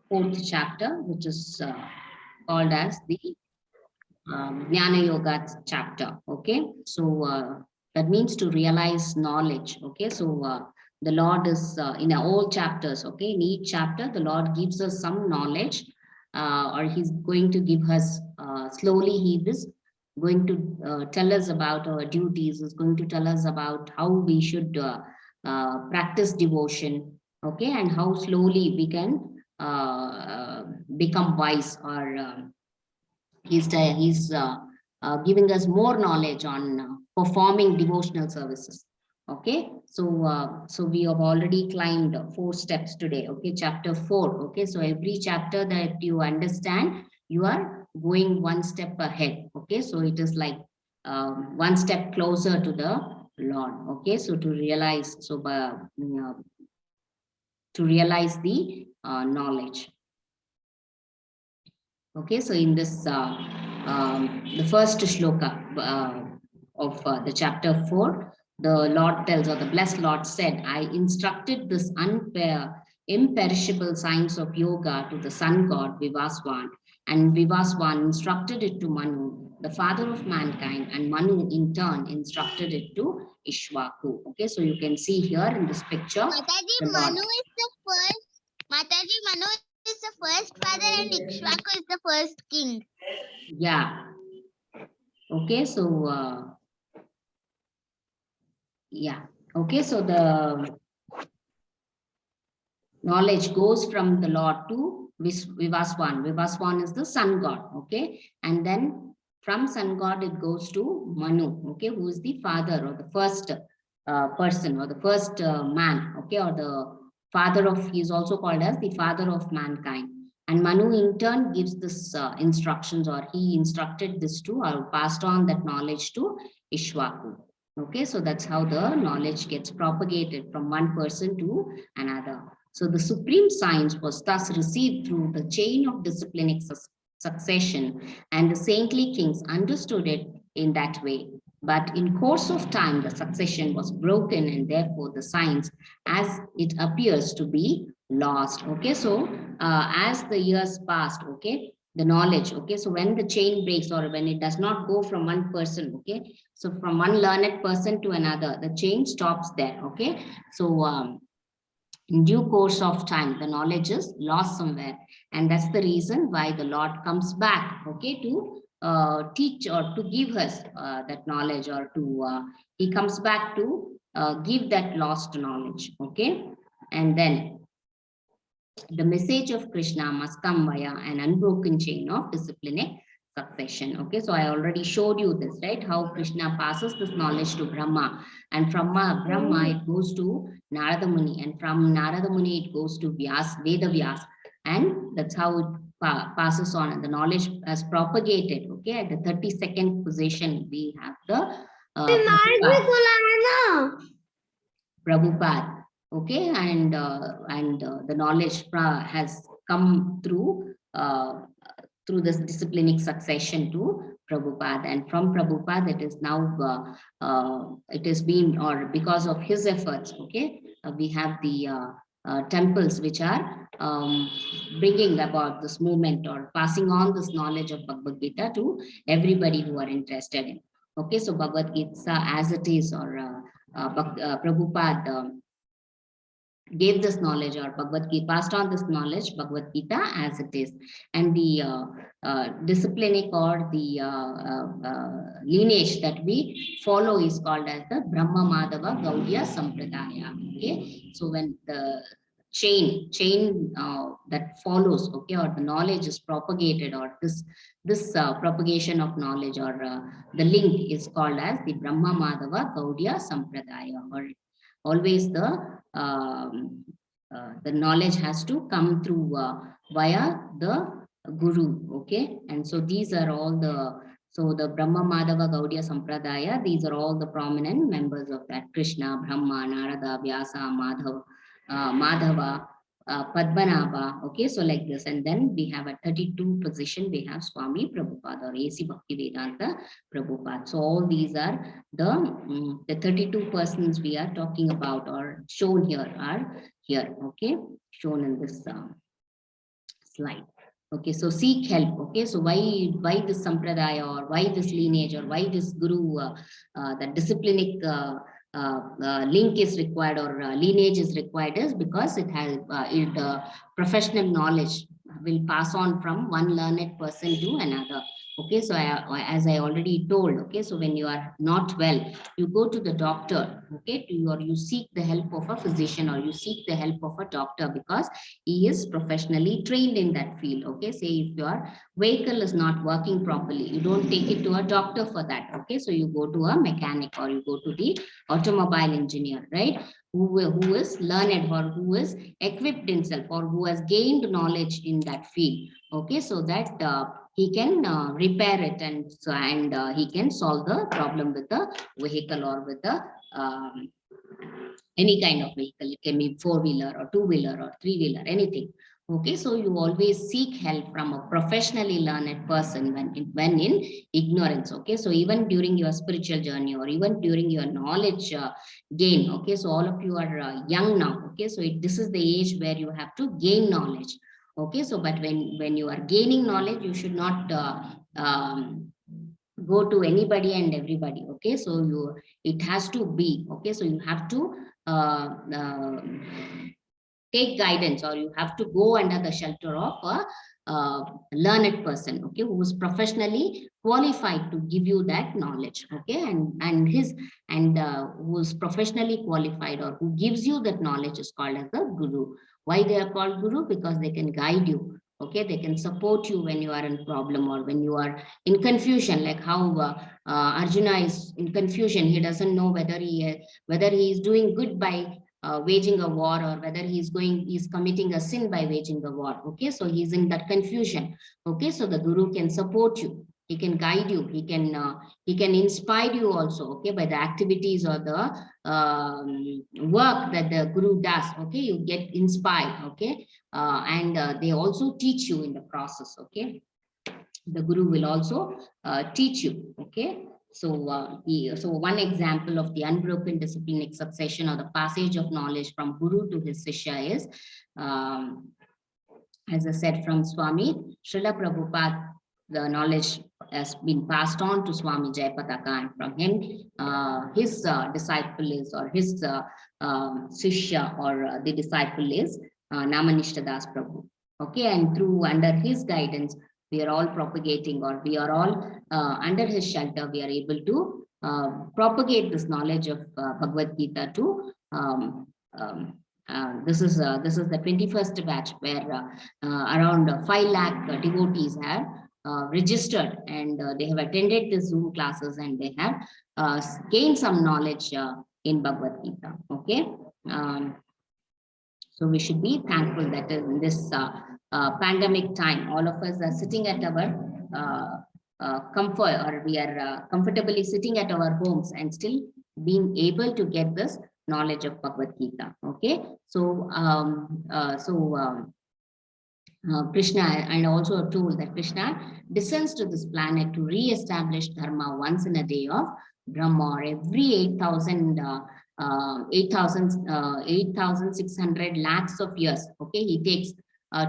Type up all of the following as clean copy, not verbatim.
fourth chapter, which is called as the Jnana Yoga chapter. Okay, so that means to realize knowledge. Okay, so the Lord is in all chapters. Okay, in each chapter, the Lord gives us some knowledge, or He's going to give us slowly. He is going to tell us about our duties. Is going to tell us about how we should practice devotion. Okay, and how slowly we can become wise, or he's giving us more knowledge on performing devotional services. Okay, so we have already climbed 4 steps today. Okay, chapter 4. Okay, so every chapter that you understand, you are going 1 step ahead. Okay, so it is like 1 step closer to the Lord. Okay, so to realize, to realize the knowledge. Okay, so in this, the first shloka of the chapter 4, the Lord tells, or the blessed Lord said, I instructed this imperishable science of yoga to the sun god Vivaswan, and Vivaswan instructed it to Manu, the father of mankind, and Manu in turn instructed it to Ishwaku. Okay, so you can see here in this picture. Mataji, Manu is the first. Mataji, Manu is the first father and Ikshvaku is the first king. Yeah. Okay, so yeah. Okay, so the knowledge goes from the Lord to Vivaswan. Vivaswan is the sun god. Okay, and then from sun god it goes to Manu. Okay, who is the father or the first person or the first man. Okay, or the father of, he is also called as the father of mankind. And Manu in turn gives this instructions, or he instructed this to, or passed on that knowledge to Ishwaku. Okay, so that's how the knowledge gets propagated from one person to another. So the supreme science was thus received through the chain of disciplinic succession, and the saintly kings understood it in that way. But in course of time, the succession was broken, and therefore the science, as it appears to be lost. Okay, so as the years passed, okay, the knowledge, okay, so when the chain breaks, or when it does not go from one person, okay, so from one learned person to another, the chain stops there. Okay, so in due course of time, the knowledge is lost somewhere, and that's the reason why the Lord comes back, okay, to teach or to give us that knowledge, or to he comes back to give that lost knowledge. Okay, and then the message of Krishna must come via an unbroken chain of disciplinic succession. Okay, so I already showed you this, right? How Krishna passes this knowledge to Brahma, and from Brahma it goes to Narada Muni, and from Narada Muni it goes to Veda Vyas, and that's how it passes on, and the knowledge has propagated. Okay, at the 32nd position we have the Prabhupada. Okay, and the knowledge has come through this disciplinic succession to Prabhupada, and from Prabhupada it is now it has been, or because of his efforts, okay, we have the temples which are bringing about this movement, or passing on this knowledge of Bhagavad Gita to everybody who are interested in. Okay, so Bhagavad Gita as it is, or Prabhupada gave this knowledge, or Bhagavad Gita passed on this knowledge, Bhagavad Gita as it is, and the disciplinic, or the lineage that we follow is called as the Brahma Madhava Gaudiya Sampradaya. Okay, so when the chain that follows, okay, or the knowledge is propagated, or this propagation of knowledge, or the link is called as the Brahma Madhava Gaudiya Sampradaya, or always the knowledge has to come through via the guru. Okay, and so these are all the, so the Brahma Madhava Gaudiya Sampradaya, these are all the prominent members of that: Krishna, Brahma, Narada, Vyasa, Madhava, Padmanabha. Okay, so like this, and then we have at 32 position we have Swami Prabhupada, or A.C. Bhaktivedanta Prabhupada. So all these are the 32 persons we are talking about, or shown here, are here. Okay, shown in this slide. Okay, so seek help. Okay, so why this sampradaya, or why this lineage, or why this guru, the disciplinic link is required, or lineage is required, is because it has professional knowledge will pass on from one learned person to another. Okay, so as I already told, okay, so when you are not well, you go to the doctor, okay, or you seek the help of a physician, or you seek the help of a doctor, because he is professionally trained in that field. Okay, say if your vehicle is not working properly, you don't take it to a doctor for that. Okay, so you go to a mechanic, or you go to the automobile engineer, right, who is learned, or who is equipped himself, or who has gained knowledge in that field. Okay, so that he can repair it, and he can solve the problem with the vehicle, or with the any kind of vehicle. It can be four-wheeler, or two-wheeler, or three-wheeler, anything. Okay, so you always seek help from a professionally learned person when in ignorance. Okay, so even during your spiritual journey, or even during your knowledge gain. Okay, so all of you are young now. Okay, so this is the age where you have to gain knowledge. Okay, so but when you are gaining knowledge, you should not go to anybody and everybody. Okay, so it has to be, okay, so you have to take guidance, or you have to go under the shelter of a learned person, okay, who is professionally qualified to give you that knowledge. Okay, and who is professionally qualified, or who gives you that knowledge, is called as the guru. Why they are called guru? Because they can guide you. Okay, they can support you when you are in problem, or when you are in confusion, like how Arjuna is in confusion. He doesn't know whether he is doing good by waging a war, or whether he's committing a sin by waging the war. Okay, so he's in that confusion. Okay, so the guru can support you, he can guide you, he can inspire you also. Okay, by the activities, or the work that the guru does. Okay, you get inspired. Okay, and they also teach you in the process. Okay, the guru will also teach you. Okay, so so one example of the unbroken disciplinic succession, or the passage of knowledge from guru to his shishya, is as I said, from Swami Srila Prabhupada. The knowledge has been passed on to Swami Jayapataka, and from him his disciple is, or his shishya, or the disciple is Namanishta Das Prabhu. Okay, and through under his guidance, we are all propagating, or we are all under his shelter, we are able to propagate this knowledge of Bhagavad Gita to this is the 21st batch, where around 5 lakh devotees have registered, and they have attended the Zoom classes, and they have gained some knowledge in Bhagavad Gita. Okay, so we should be thankful that in this pandemic time, all of us are sitting at our comfort, or we are comfortably sitting at our homes, and still being able to get this knowledge of Bhagavad Gita. Okay, so Krishna, and also told that Krishna descends to this planet to re-establish dharma once in a day of Brahma, or every 8,600 lakhs of years. Okay, he takes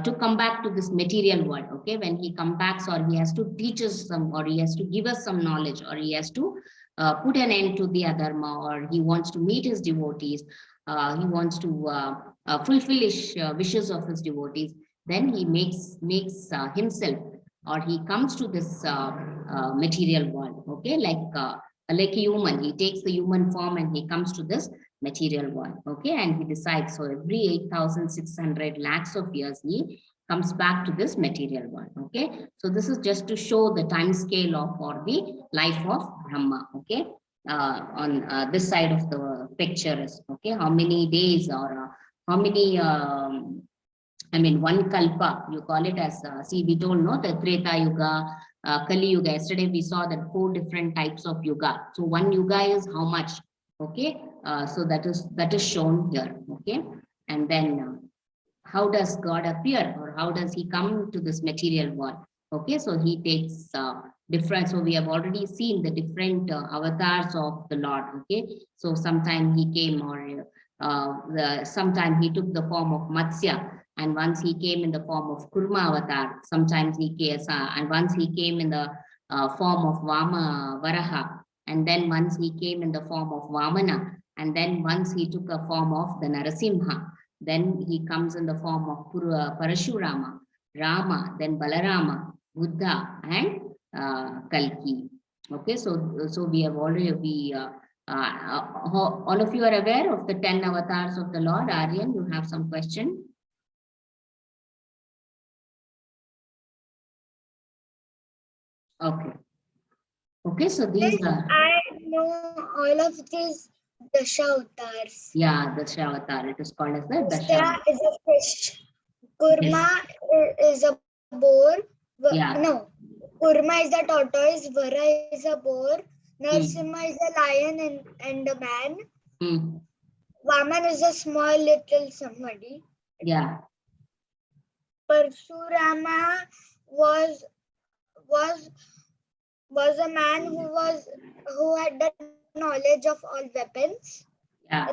to come back to this material world. Okay, when he comes back, or he has to teach us some, or he has to give us some knowledge, or he has to put an end to the adharma, or he wants to meet his devotees, he wants to fulfill his wishes of his devotees, then he makes himself, or he comes to this material world. Okay, like a human, he takes the human form, and he comes to this material world. Okay, and he decides, so every 8,600 lakhs of years he comes back to this material world. Okay, so this is just to show the time scale of, or the life of Brahma. Okay, on this side of the picture is, okay, how many days, or how many I mean, one kalpa, you call it as, see, we don't know the Treta Yuga, Kali Yuga. Yesterday we saw that 4 different types of yuga. So one yuga is how much? Okay, so that is shown here. Okay, and then how does God appear, or how does he come to this material world? Okay, so he takes different, so we have already seen the different avatars of the Lord. Okay, so sometime he came, or sometime he took the form of Matsya, and once he came in the form of Kurma avatar. Sometimes he came, and once he came in the form of Vama Varaha, and then once he came in the form of Vamana, and then once he took a form of the Narasimha. Then he comes in the form of Parashurama, Rama, then Balarama, Buddha, and Kalki. Okay, so we have already all of you are aware of the 10 avatars of the Lord. Aryan, you have some question? Okay. Okay, so these are. I know all of these Dashavatars. Yeah, the Dashaavatar. It is called as the Usta Dashaavatar. is a fish. Kurma is a boar. Yeah. No, Kurma is the tortoise. Vara is a boar. Hmm. Narasimha is a lion and a man. Hmm. Vaman is a small little somebody. Yeah. Parshurama was a man who had the knowledge of all weapons. Yeah.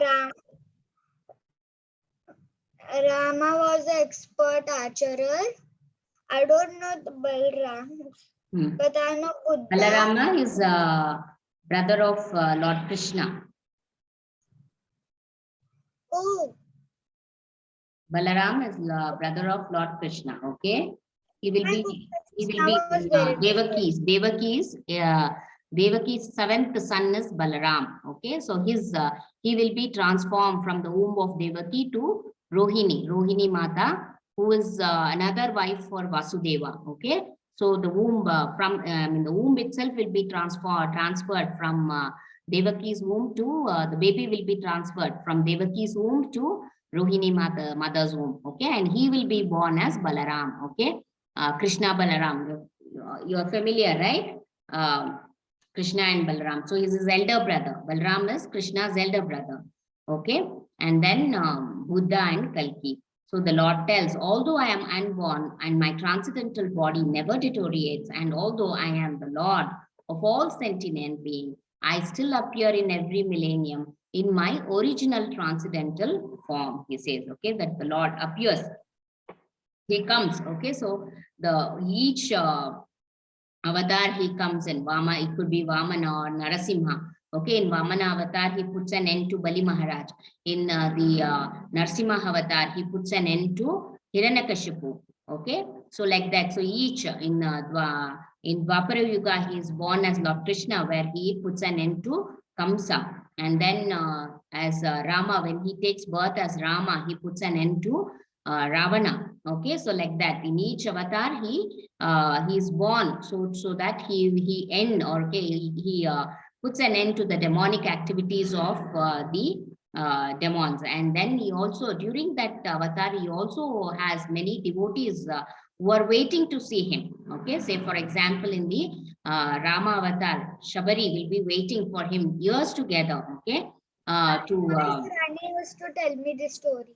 Rama was an expert archer. I don't know the Balram, but I know Buddha. Balarama is brother of Lord Krishna. Oh. Balaram is brother of Lord Krishna. Okay, he will be Devaki's seventh son is Balaram. Okay, so he will be transformed from the womb of Devaki to Rohini Mata, who is another wife for Vasudeva. Okay, so the womb the womb itself will be transferred from Devaki's womb to the baby will be transferred from Devaki's womb to Rohini mother's womb. Okay, and he will be born as Balaram. Okay, Krishna Balaram. You are familiar, right? Krishna and Balaram. So he's his elder brother. Balaram is Krishna's elder brother. Okay, and then Buddha and Kalki. So the Lord tells, although I am unborn and my transcendental body never deteriorates, and although I am the Lord of all sentient beings, I still appear in every millennium in my original transcendental form, he says. Okay, that the Lord appears. He comes. Okay, so each avatar he comes in. It could be Vamana or Narasimha. Okay, in Vamana avatar, he puts an end to Bali Maharaj. In the Narasimha avatar, he puts an end to Hiranyakashipu. Okay, so like that. So each in Dwapara Yuga, he is born as Lord Krishna, where he puts an end to Kamsa. And then as Rama, when he takes birth as Rama, he puts an end to Ravana. Okay, so like that. In each avatar, he is born so that he end, or okay, he puts an end to the demonic activities of the demons. And then he also, during that avatar, he also has many devotees who are waiting to see him. Okay, say for example, in the Rama avatar, Shabari will be waiting for him years together. Okay, My granny used to tell me this story.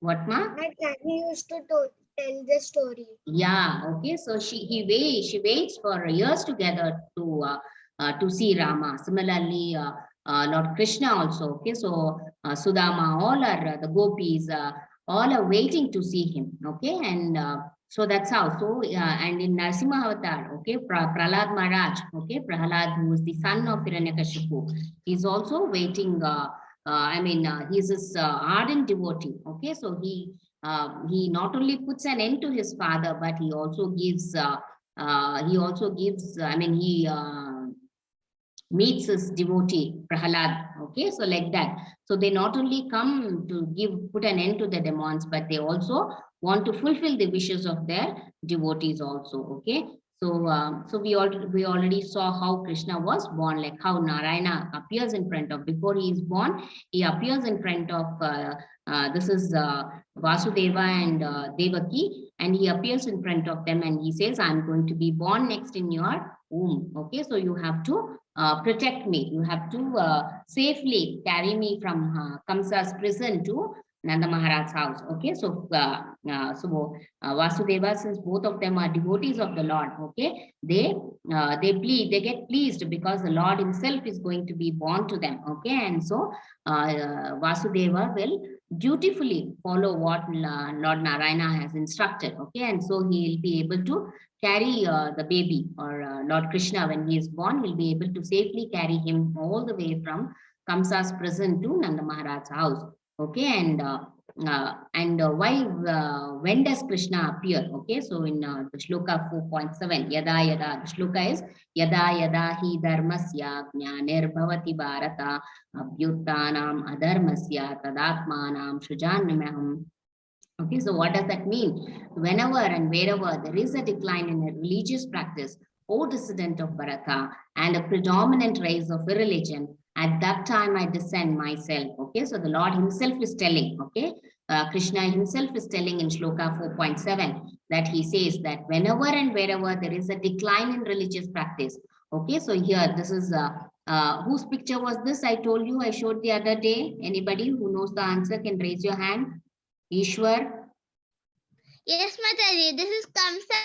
What, ma? My granny used to tell the story. Yeah. Okay. So she waits for years together to see Rama. Similarly, Lord Krishna also. Okay. So Sudama, all are the gopis, all are waiting to see him. Okay. And so that's how. So and in Narasimha Avatar, okay, Prahlad Maharaj, okay, Prahlad, who is the son of Hiranyakashipu, is also waiting. He's this ardent devotee. Okay, so he not only puts an end to his father, but he also gives. He meets his devotee Prahlad. Okay, so like that. So they not only come to put an end to the demons, but they also want to fulfill the wishes of their devotees also. Okay. So we already saw how Krishna was born, like how Narayana appears in front of, before he is born, he appears in front of this is Vasudeva and Devaki, and he appears in front of them and he says, I'm going to be born next in your womb. Okay, so you have to protect me. You have to safely carry me from Kamsa's prison to Nanda Maharaj's house. Okay, so Vasudeva, since both of them are devotees of the Lord, okay, they get pleased because the Lord himself is going to be born to them. Okay, and so Vasudeva will dutifully follow what Lord Narayana has instructed. Okay, and so he will be able to carry the baby, or Lord Krishna, when he is born, he'll be able to safely carry him all the way from Kamsa's prison to Nanda Maharaj's house. Okay, and when does Krishna appear? Okay, so in the shloka 4.7, yada yada, the shloka is yada yada hi dharmasya jnanir bhavati bharata abhyuttanam adharmasya tadatmanam shujanamaham. Okay, so what does that mean? Whenever and wherever there is a decline in a religious practice, O descendant of Bharata, and a predominant race of irreligion, at that time I descend myself. Okay, so the Lord himself is telling, okay, Krishna himself is telling in Shloka 4.7 that he says that whenever and wherever there is a decline in religious practice. Okay, so here this is whose picture was this? I told you, I showed the other day. Anybody who knows the answer can raise your hand. Ishwar? Yes, Mataji, this is Kamsa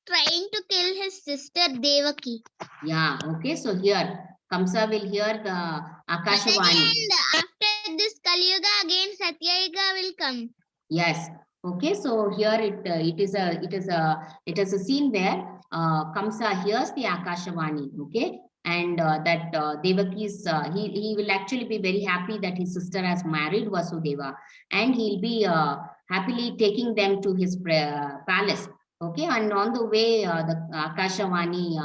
trying to kill his sister Devaki. Yeah, okay, so here Kamsa will hear the Akashvani. And after this Kali Yuga, again Satya Yuga will come. Yes. Okay, so here it is a scene where Kamsa hears the Akashvani. Okay, and that Devaki is he will actually be very happy that his sister has married Vasudeva, and he'll be happily taking them to his palace. Okay, and on the way the Akashvani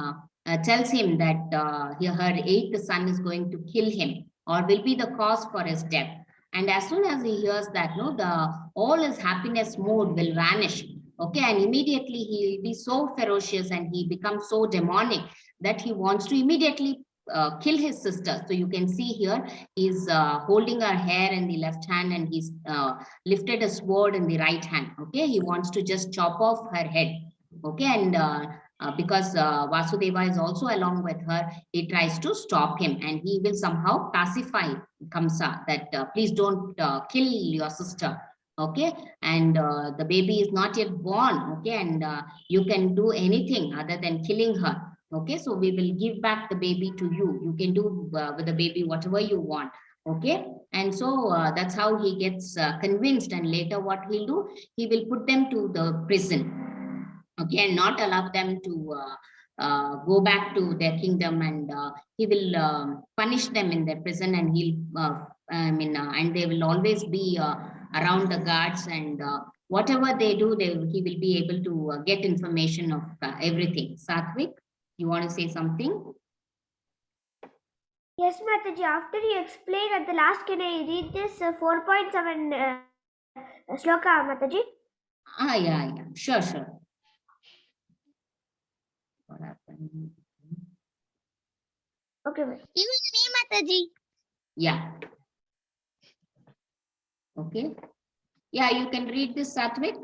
tells him that her eighth son is going to kill him, or will be the cause for his death. And as soon as he hears that, no, all his happiness mode will vanish. Okay, and immediately he will be so ferocious and he becomes so demonic that he wants to immediately kill his sister. So you can see here, he's holding her hair in the left hand, and he's lifted a sword in the right hand. Okay, he wants to just chop off her head. Okay, and because Vasudeva is also along with her, he tries to stop him, and he will somehow pacify Kamsa that please don't kill your sister. Okay, and the baby is not yet born. Okay, and you can do anything other than killing her. Okay, so we will give back the baby to you. You can do with the baby whatever you want. Okay, and so that's how he gets convinced, and later what he'll do, he will put them to the prison. Okay, and not allow them to go back to their kingdom, and he will punish them in their prison, and he'll and they will always be around the guards, and whatever they do, he will be able to get information of everything. Satvik, you want to say something? Yes, Mataji, after you explain at the last, can I read this 4.7 shloka, Mataji? Yeah, sure. What happened? Okay, even me, Mataji. Yeah. Okay. Yeah, you can read this, Satvik.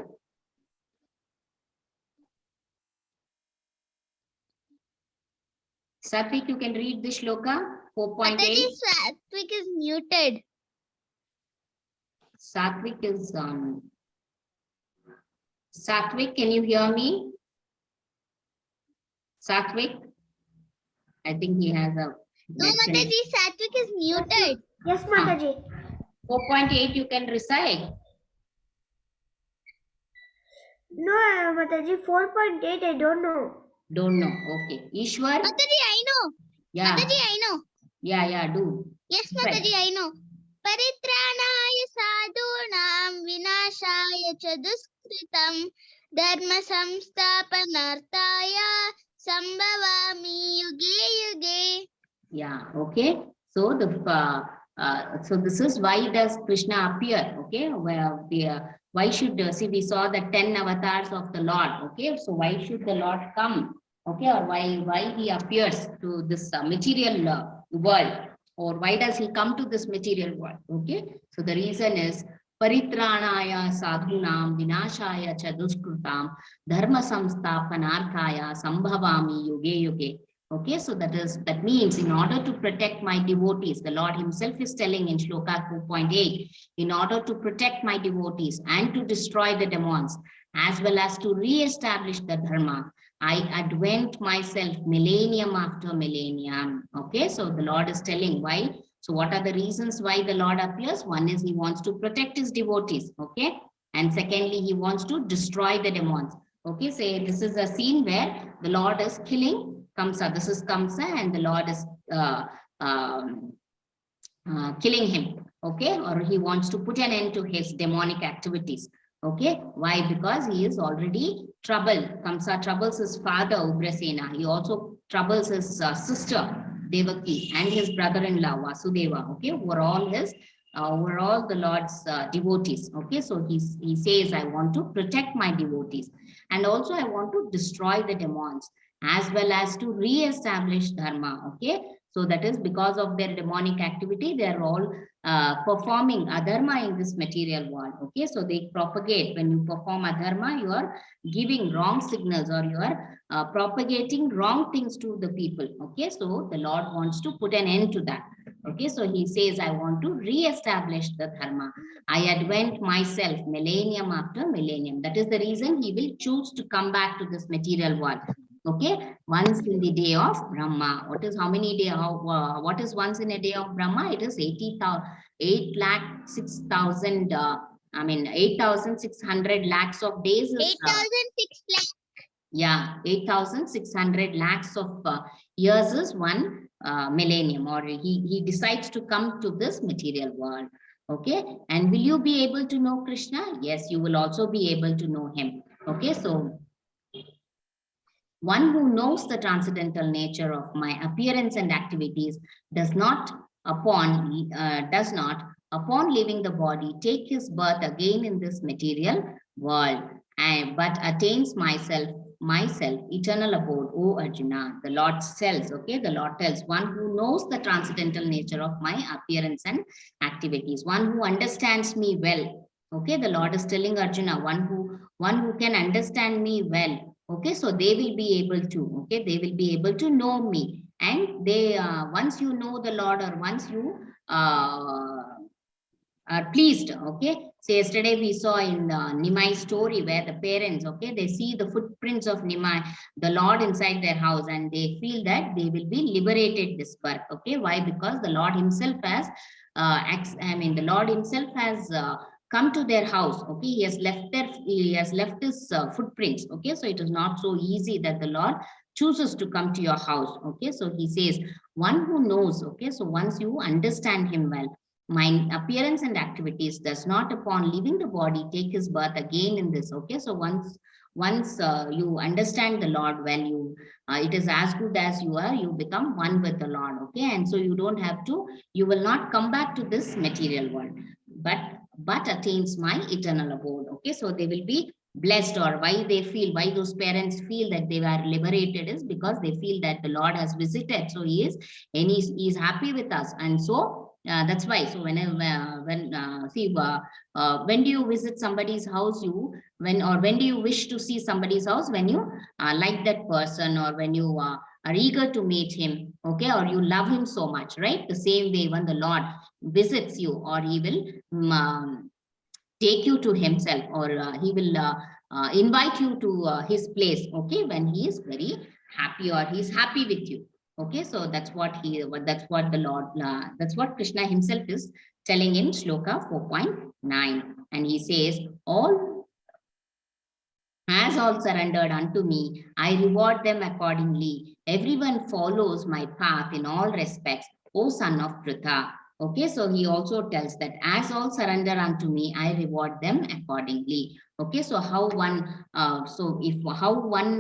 Satvik, you can read this shloka 4.8. Satvik is muted. Satvik is on. Satvik, can you hear me? Satvik? I think he has a... No, Mataji, Satvik is muted. Yes, Mataji. 4.8 you can recite. No, Mataji, 4.8 I don't know. Don't know. Okay. Ishwar? Mataji, I know. Yeah. Mataji, I know. Yeah, do. Yes, Mataji, I know. Paritranaya sadhunam vinashaya cha duskritam dharma samsthapanarthaya sambhavami yuge yuge. Yeah, okay. So so this is why does Krishna appear? Okay, well, why should see, we saw the 10 avatars of the Lord. Okay, so why should the Lord come? Okay, or why he appears to this material world, or why does he come to this material world? Okay, so the reason is paritranaya sadhunam vinashaya cha duskrutam dharma samsthapanarthaya sambhavami yuge yuge. Okay, so that means in order to protect my devotees, the Lord himself is telling in Shloka 2.8, in order to protect my devotees and to destroy the demons, as well as to re-establish the dharma, I advent myself millennium after millennium. Okay, so the Lord is telling why So what are the reasons why the Lord appears? One is he wants to protect his devotees, okay? And secondly, he wants to destroy the demons. Okay, say this is a scene where the Lord is killing Kamsa. This is Kamsa and the Lord is killing him, okay? Or he wants to put an end to his demonic activities. Okay, why? Because he is already troubled. Kamsa troubles his father Ugrasena. He also troubles his sister Devaki and his brother-in-law Vasudeva. Okay, who are all the Lord's devotees. Okay, so he says, I want to protect my devotees, and also I want to destroy the demons, as well as to re-establish dharma. Okay, so that is because of their demonic activity, they are all performing adharma in this material world. Okay, so they propagate. When you perform adharma, you are giving wrong signals, or you are propagating wrong things to the people. Okay, so the Lord wants to put an end to that. Okay, so he says, I want to re-establish the dharma. I advent myself millennium after millennium. That is the reason he will choose to come back to this material world. Okay, once in the day of Brahma. What is how many day? What is once in a day of Brahma? It is 8,600 lakhs of days. 8,006 lakhs. Yeah, 8,600 lakhs of years is one millennium, or he decides to come to this material world. Okay, and will you be able to know Krishna? Yes, you will also be able to know him. Okay, so one who knows the transcendental nature of my appearance and activities does not, upon leaving the body, take his birth again in this material world, but attains myself, eternal abode, O Arjuna. The Lord tells, okay, the Lord tells, one who knows the transcendental nature of my appearance and activities, one who understands me well. Okay, the Lord is telling Arjuna, one who can understand me well. Okay, so they will be able to, okay, they will be able to know me. And they, once you know the Lord, or once you are pleased, okay. So yesterday we saw in Nimai's story where the parents, okay, they see the footprints of Nimai, the Lord inside their house, and they feel that they will be liberated this birth. Okay, why? Because the Lord himself has, the Lord himself has come to their house. Okay, he has left his footprints. Okay, so it is not so easy that the Lord chooses to come to your house. Okay, so he says, one who knows. Okay, so once you understand him well, my appearance and activities does not, upon leaving the body, take his birth again in this. Okay, so once you understand the Lord well, it is as good as you become one with the Lord. Okay, and so you will not come back to this material world, but attains my eternal abode. Okay, so they will be blessed, or why those parents feel that they were liberated is because they feel that the Lord has visited. So he is happy with us, and so that's why. So when do you visit somebody's house? When do you wish to see somebody's house? When you like that person, or when you are eager to meet him, okay, or you love him so much, right? The same way, when the Lord visits you, or he will take you to himself, or he will invite you to his place, okay, when he is very happy, or he's happy with you. Okay, so that's what Krishna himself is telling in Shloka 4.9, and he says, as all surrendered unto me, I reward them accordingly. Everyone follows my path in all respects, O son of Pritha. Okay, so he also tells that as all surrender unto me, I reward them accordingly. Okay, so how one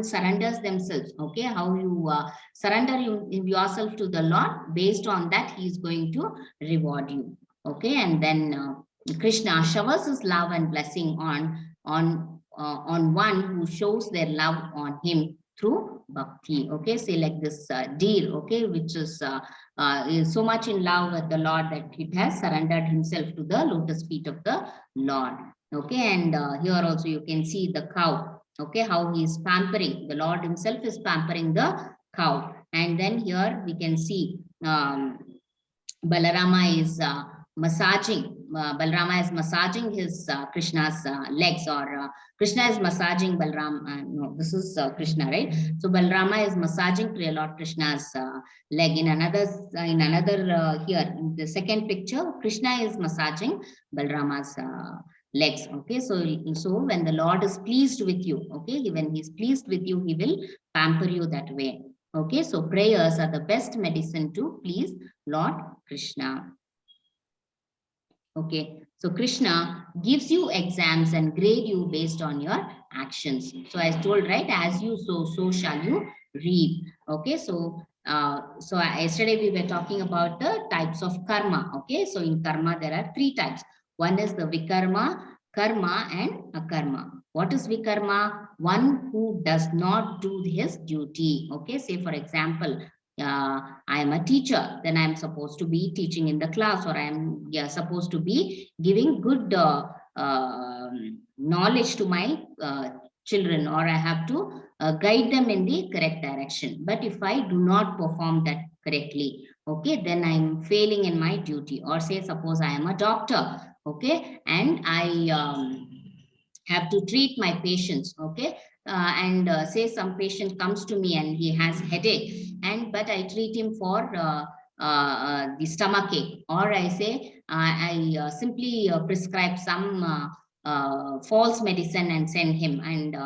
surrenders themselves, okay, how you surrender yourself to the Lord, based on that he is going to reward you. Okay, and then Krishna showers his love and blessing on one who shows their love on him through bhakti. Okay, say like this deer, okay, which is so much in love with the Lord that it has surrendered himself to the lotus feet of the Lord. Okay, and here also you can see the cow. Okay, how he is pampering. The Lord himself is pampering the cow. And then here we can see Balarama is massaging Balrama is massaging his Krishna's legs, or Krishna is massaging Balram. No, this is Krishna, right? So Balrama is massaging Lord Krishna's leg. In another here in the second picture, Krishna is massaging Balrama's legs. Okay, so when the Lord is pleased with you, okay, when he's pleased with you, he will pamper you that way. Okay, so prayers are the best medicine to please Lord Krishna. Okay, so Krishna gives you exams and grade you based on your actions. So I told, right, as you sow, so shall you reap. Okay, so yesterday we were talking about the types of karma. Okay, so in karma there are 3 types. One is the vikarma, karma, and akarma. What is vikarma? One who does not do his duty. Okay, say for example, I am a teacher, then I am supposed to be teaching in the class, or I am supposed to be giving good knowledge to my children, or I have to guide them in the correct direction. But if I do not perform that correctly, okay, then I'm failing in my duty. Or say, suppose I am a doctor, okay, and I have to treat my patients, okay, and say some patient comes to me and he has headache, but I treat him for the stomach ache, or I say I simply prescribe some false medicine and send him, and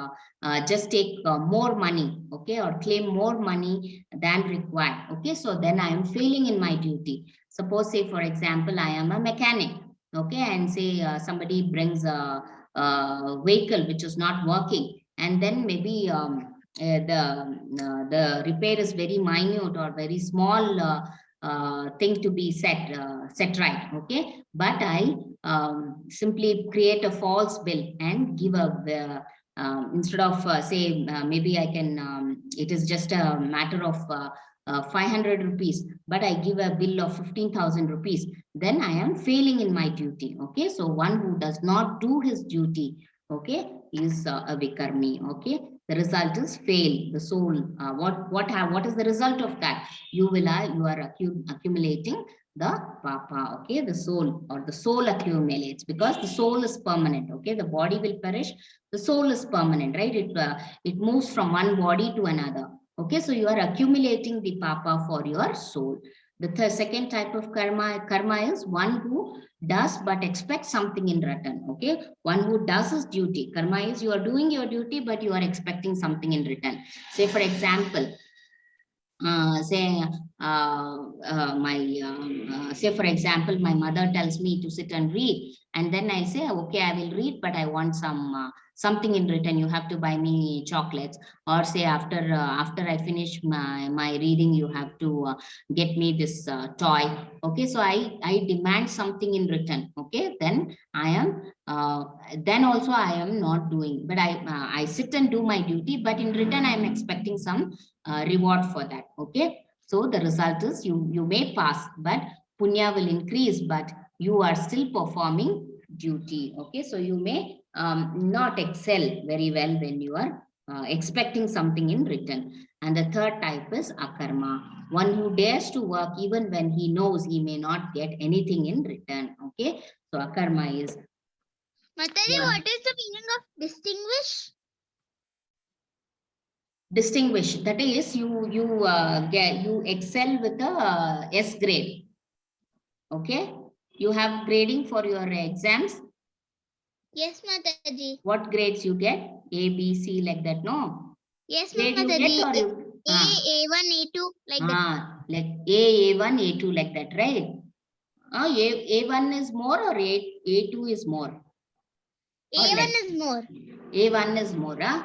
just take more money, okay, or claim more money than required. Okay, so then I am failing in my duty. Suppose, say for example, I am a mechanic, okay, and say somebody brings a vehicle which is not working, and then maybe the repair is very minute or very small thing to be set right, okay, but I simply create a false bill and give a instead of say maybe I can it is just a matter of 500 rupees, but I give a bill of 15,000 rupees, then I am failing in my duty. Okay, so one who does not do his duty, okay, is a vikarmi. Okay, the result is fail. The soul. What is the result of that? You are accumulating the papa. Okay, the soul, or the soul accumulates, because the soul is permanent. Okay, the body will perish. The soul is permanent, right? It moves from one body to another. Okay, so you are accumulating the papa for your soul. The second type of karma is one who does but expects something in return. Okay, one who does his duty. Karma is you are doing your duty, but you are expecting something in return. Say for example, say say for example, my mother tells me to sit and read, and then I say, okay, I will read, but I want something in return. You have to buy me chocolates, or say after I finish my reading, you have to get me this toy. Okay, so I demand something in return. Okay, then I am then also I am not doing, but I sit and do my duty, but in return I am expecting some reward for that. Okay, so the result is you may pass, but punya will increase, but you are still performing duty. Okay, so you may not excel very well when you are expecting something in return. And the third type is akarma, one who dares to work even when he knows he may not get anything in return. Okay, so akarma is Mataji, what is the meaning of distinguish? Distinguish, that is you excel with a S grade. Okay, you have grading for your exams. Yes, Mataji. What grades you get? A, B, C, like that, no? Yes, grade Mataji. You get, or you, A1, A2, like that. Like A1, A2, like that, right? A1 is more, or A2 is more? A1 is more. A1 is more, huh?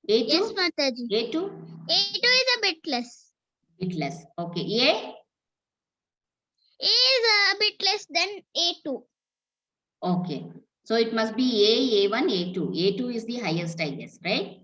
A2? Yes, Mataji. A2? A2 is a bit less. Bit less. Okay. A? A is a bit less than A2. Okay. So it must be A1, A2. A2 is the highest, I guess, right?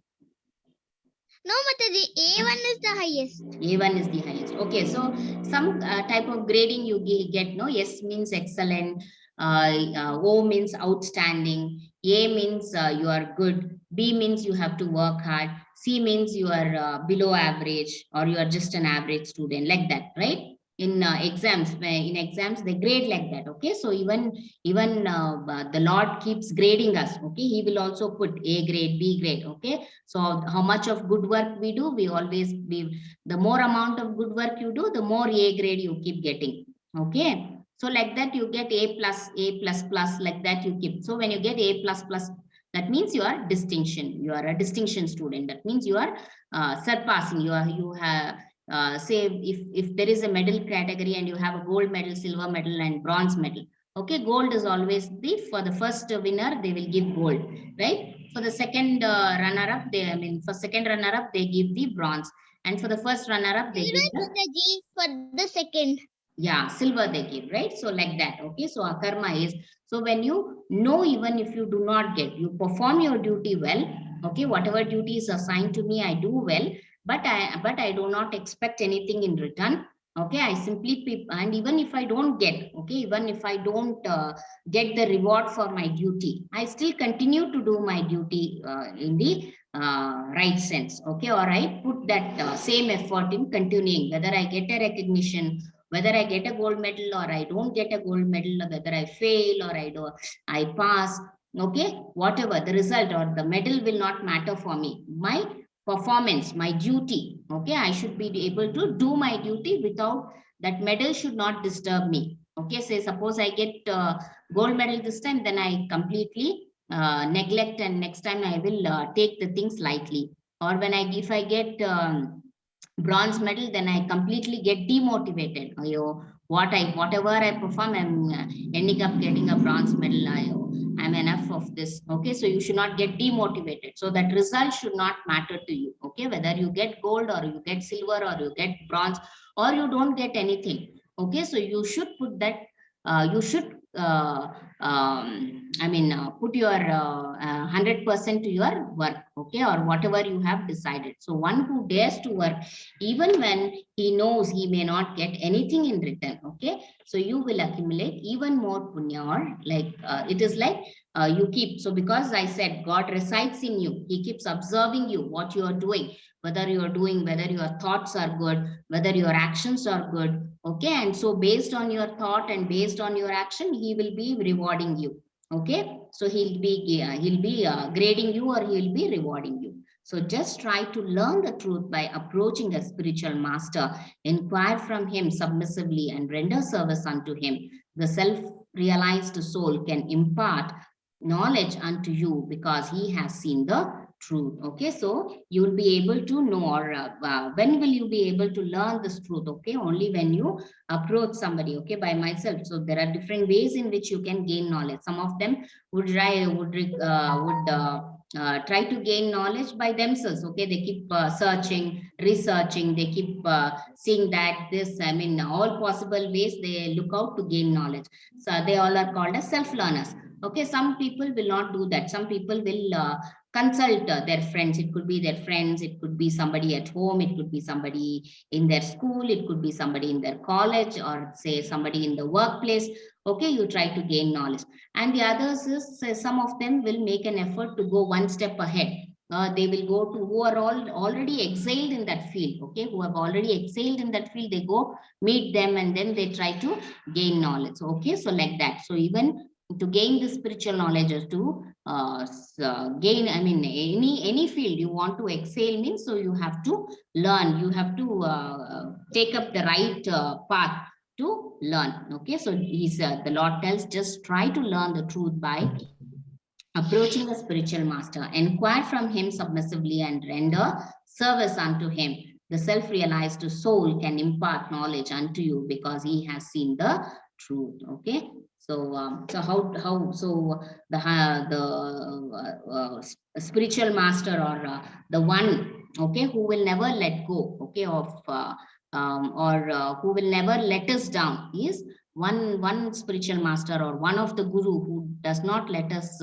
No, Mataji, A1 is the highest. A1 is the highest. Okay, so some type of grading you get, no? S means excellent, O means outstanding, A means you are good, B means you have to work hard, C means you are below average, or you are just an average student, like that, right? in exams, in exams they grade like that. Okay, so even the Lord keeps grading us. Okay, he will also put A grade, B grade. Okay, so how much of good work we do, we always the more amount of good work you do, the more A grade you keep getting. Okay, so like that you get A plus, A plus plus, like that you keep. So when you get A plus plus, that means you are distinction, you are a distinction student. That means you are surpassing, you have say if there is a medal category and you have a gold medal, silver medal and bronze medal. Okay, gold is always the, for the first winner they will give gold, right? For the second runner up, for second runner up they give the bronze, and for the first runner up they give the, for the second. yeah, silver they give, right? So like that. Okay, so our karma is, so when you know, even if you do not get, you perform your duty well. Okay, whatever duty is assigned to me, I do well, but I do not expect anything in return. Okay, I simply and even if I don't get, okay, even if I don't get the reward for my duty, I still continue to do my duty in the right sense. Okay, or I put that same effort in continuing, whether I get a recognition, whether I get a gold medal or I don't get a gold medal, or whether I fail or I pass. Okay, whatever the result or the medal will not matter for me. My performance, my duty. Okay, I should be able to do my duty without that medal should not disturb me. Okay, say suppose I get gold medal this time, then I completely neglect, and next time I will take the things lightly. Or when if I get bronze medal, then I completely get demotivated. Whatever I perform, I'm ending up getting a bronze medal. I'm enough of this. Okay, so you should not get demotivated. So that result should not matter to you. Okay, whether you get gold or you get silver or you get bronze or you don't get anything. Okay, so you should put that. You should put your 100% to your work. Okay, or whatever you have decided. So one who dares to work even when he knows he may not get anything in return. Okay, so you will accumulate even more punya, or like it is like you keep. So because I said God resides in you, he keeps observing you, what you are doing, whether your thoughts are good, whether your actions are good. Okay, and so based on your thought and based on your action, he will be rewarding you. Okay, so he'll be grading you, or he'll be rewarding you. So just try to learn the truth by approaching a spiritual master, inquire from him submissively and render service unto him. The self-realized soul can impart knowledge unto you because he has seen the truth. Okay, so you will be able to know, or when will you be able to learn this truth? Okay, only when you approach somebody. Okay, by myself. So there are different ways in which you can gain knowledge. Some of them would try to gain knowledge by themselves. Okay, they keep searching, researching, they keep seeing that this, all possible ways they look out to gain knowledge. So they all are called as self-learners. Okay, some people will not do that. Some people will consult their friends. It could be their friends, it could be somebody at home, it could be somebody in their school, it could be somebody in their college, or say somebody in the workplace. Okay, you try to gain knowledge. And the others is some of them will make an effort to go one step ahead. They will go to who are already excelled in that field. Okay, who have already excelled in that field, they go meet them and then they try to gain knowledge. Okay, so like that. So even to gain the spiritual knowledge, or to gain, any field you want to excel means, so you have to learn, you have to take up the right path to learn. Okay, so the Lord tells, just try to learn the truth by approaching a spiritual master, inquire from him submissively and render service unto him. The self-realized soul can impart knowledge unto you because he has seen the truth. Okay, so so the spiritual master, or the one, okay, who will never let go, okay, of who will never let us down, is one spiritual master, or one of the guru who does not let us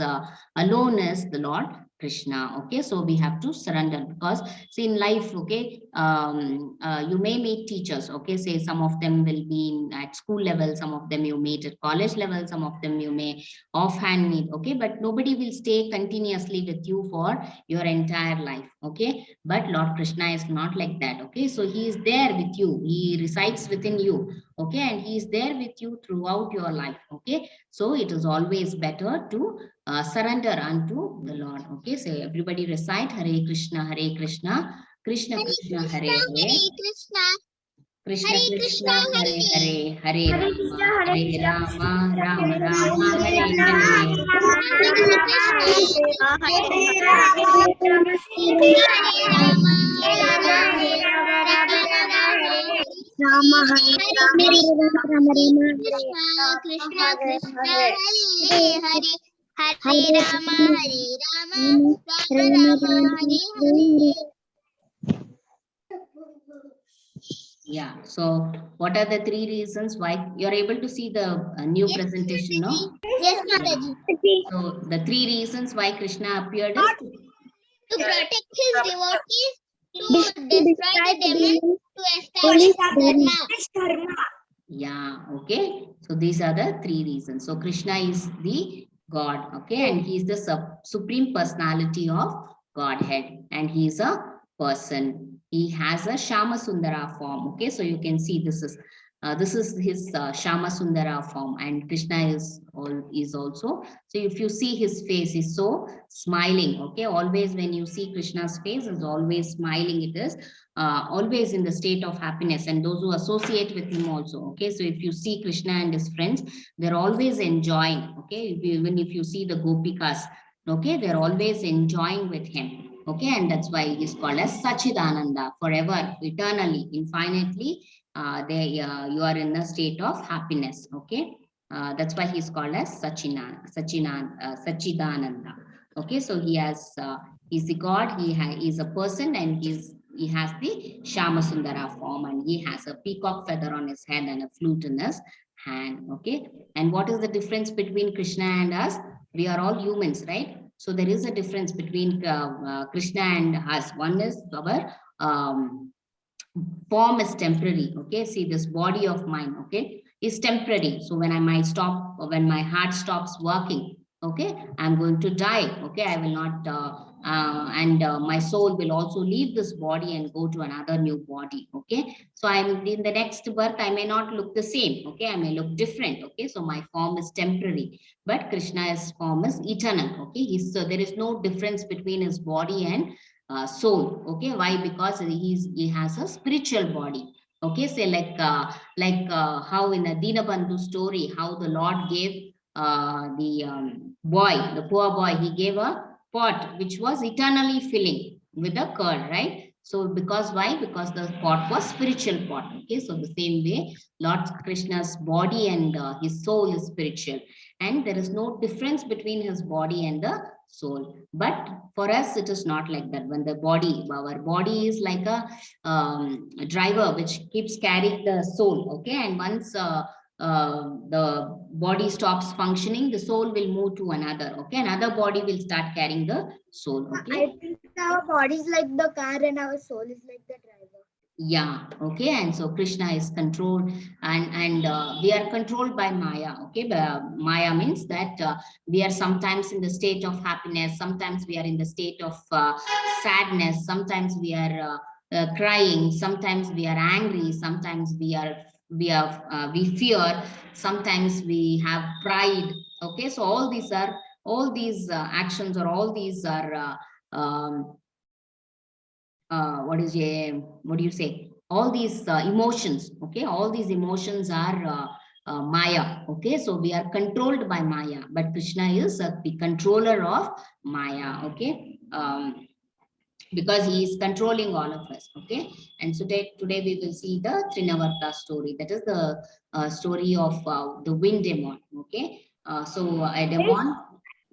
alone, is the Lord Krishna. Okay, so we have to surrender, because see in life, okay, you may meet teachers, okay, say some of them will be at school level, some of them you meet at college level, some of them you may offhand meet, okay, but nobody will stay continuously with you for your entire life, okay. But Lord Krishna is not like that, okay. So he is there with you, he resides within you, okay, and he is there with you throughout your life, okay. So it is always better to surrender unto the Lord. Okay, so everybody recite Hare Krishna, Hare Krishna, Krishna Krishna, Hare Hare, Krishna Krishna, Hare Hare, Hare Rama, Hare Rama, Rama Rama, Hare Hare. Yeah. So, what are the three reasons why you're able to see the new presentation? No. Yes, Yeah. So, the three reasons why Krishna appeared is to protect his devotees, to destroy the demons, to establish dharma. yeah, okay. So these are the three reasons. So Krishna is the God, okay, and he is the supreme personality of Godhead, and he is a person. He has a Shama Sundara form, okay. So you can see this is his Shama Sundara form, and Krishna is also. So if you see his face, is so smiling, okay. Always when you see Krishna's face, is always smiling. It is always in the state of happiness, and those who associate with him also, okay. So if you see Krishna and his friends, they're always enjoying, okay. Even if you see the gopikas, okay, they're always enjoying with him, okay, and that's why he's called as Sachidananda, forever, eternally, infinitely. You are in a state of happiness, okay. That's why he's called as Sachidananda. Okay, so he's the God. He's a person, and he has the Shama Sundara form, and he has a peacock feather on his head and a flute in his hand. Okay, and what is the difference between Krishna and us? We are all humans, right? So there is a difference between Krishna and us. One is our form is temporary, okay. See, this body of mine, okay, is temporary. So when I might stop, when my heart stops working, okay, I'm going to die, okay. I will not and my soul will also leave this body and go to another new body, okay. So I'm in the next birth, I may not look the same, okay, I may look different, okay. So my form is temporary, but Krishna's form is eternal, okay. So there is no difference between his body and soul, okay. Why? Because he has a spiritual body, okay. Say how in the Dinabandhu story, how the Lord gave the boy, the poor boy, he gave a pot which was eternally filling with a curd, right? So because why? Because the pot was spiritual pot, okay. So the same way Lord Krishna's body and his soul is spiritual, and there is no difference between his body and the soul. But for us it is not like that. When our body is like a driver which keeps carrying the soul, okay, and once the body stops functioning, the soul will move to another, okay, another body will start carrying the soul, okay. I think our body is like the car and our soul is like the driver. Yeah, okay. And so Krishna is controlled, and we are controlled by Maya, okay. Maya means that we are sometimes in the state of happiness, sometimes we are in the state of sadness, sometimes we are crying, sometimes we are angry, sometimes we fear, sometimes we have pride, okay. So all these actions, or all these are what do you say, all these emotions, okay, all these emotions are Maya, okay. So we are controlled by Maya, but Krishna is the controller of Maya, okay. Because he is controlling all of us, okay. And so today we will see the Trinavarta story, that is the story of the wind demon, okay. So a demon,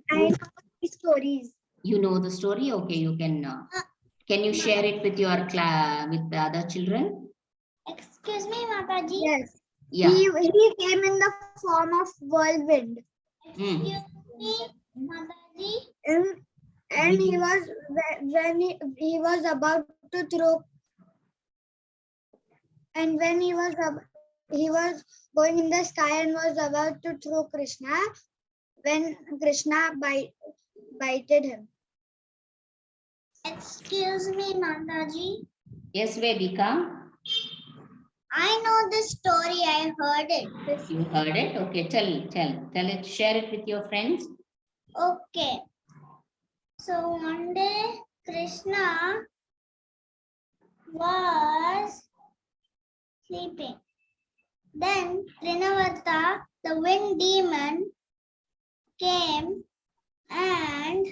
I know the stories. you know the story, okay. You can you share it with your with the other children? Excuse me, Mataji. Yes. Yeah. He came in the form of whirlwind. Mm. Excuse me, Mataji. And he was when he was about to throw, and when he was going in the sky and was about to throw Krishna, when Krishna bited him. Excuse me, Nandaji. Yes, Vedika. I know this story. I heard it. You heard it? Okay, tell it, share it with your friends. Okay. So one day Krishna was sleeping. Then Trinavarta, the wind demon, came and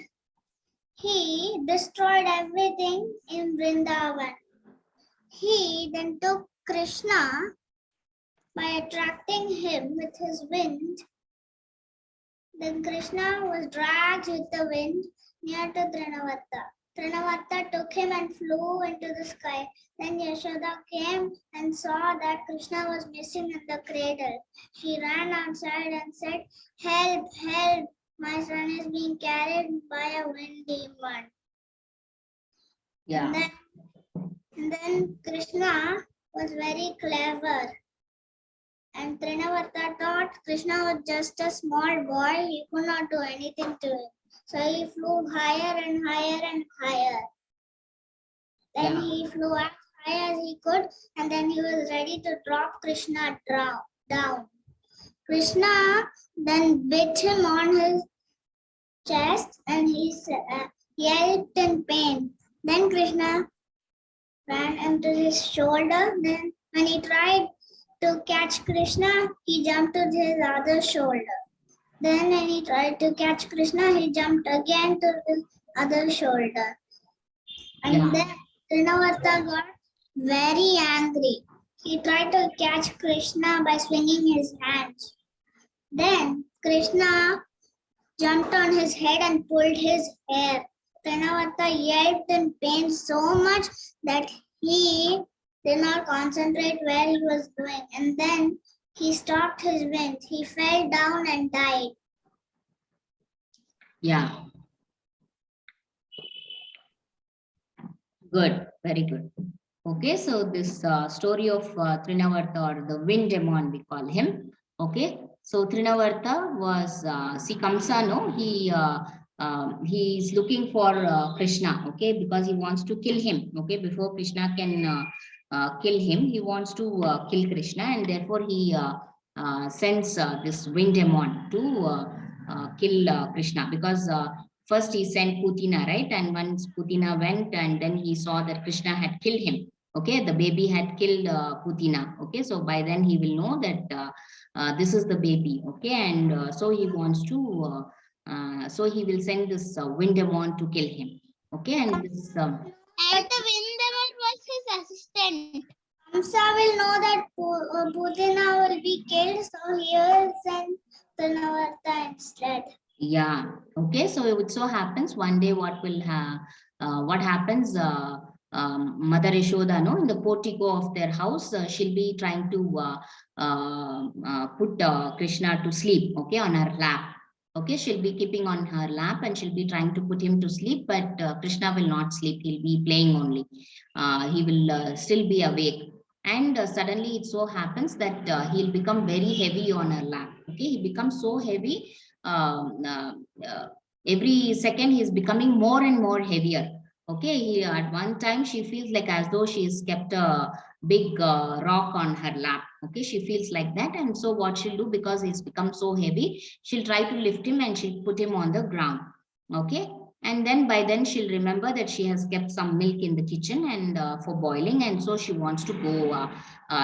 he destroyed everything in Vrindavan. He then took Krishna by attracting him with his wind. Then Krishna was dragged with the wind near to Trinavarta. Trinavarta took him and flew into the sky. Then Yashoda came and saw that Krishna was missing in the cradle. She ran outside and said, "Help, help, my son is being carried by a wind demon." Yeah. And then Krishna was very clever. And Trinavarta thought Krishna was just a small boy, he could not do anything to him. So he flew higher and higher and higher. Then he flew as high as he could, and then he was ready to drop Krishna down. Krishna then bit him on his chest and he yelped in pain. Then Krishna ran into his shoulder. Then when he tried to catch Krishna, he jumped to his other shoulder. Then when he tried to catch Krishna, he jumped again to his other shoulder. And then Trinavarta got very angry. He tried to catch Krishna by swinging his hands. Then Krishna jumped on his head and pulled his hair. Trinavarta yelped in pain so much that he did not concentrate where he was going, and then he stopped his wind. He fell down and died. Yeah. Good, very good. Okay, so this story of Trinavarta, or the wind demon, we call him. Okay, so Trinavarta was, see, Kamsa, no, he is looking for Krishna, okay, because he wants to kill him. Okay, before Krishna can kill him, he wants to kill Krishna, and therefore he sends this wind demon to kill Krishna, because first he sent Putina, right? And once Putina went, and then he saw that Krishna had killed him. Okay, the baby had killed Putina. Okay, so by then he will know that this is the baby. Okay, and so he wants to, so he will send this wind demon to kill him. Okay, and this. But the wind demon was his assistant. Kamsa will know that Putina will be killed, so he will send Trinavarta instead. Yeah. Okay, so it so happens one day what happens. Mother Yashoda, no, in the portico of their house, she'll be trying to put Krishna to sleep, okay, on her lap. Okay, she'll be keeping on her lap and she'll be trying to put him to sleep, but Krishna will not sleep. He'll be playing only. He will still be awake. And suddenly it so happens that he'll become very heavy on her lap. Okay, he becomes so heavy. Um, uh, uh, every second he's becoming more and more heavier. Okay, at one time she feels like as though she's kept a big rock on her lap. Okay, she feels like that, and so what she'll do, because he's become so heavy, she'll try to lift him and she'll put him on the ground. Okay, and then by then she'll remember that she has kept some milk in the kitchen and for boiling, and so she wants to go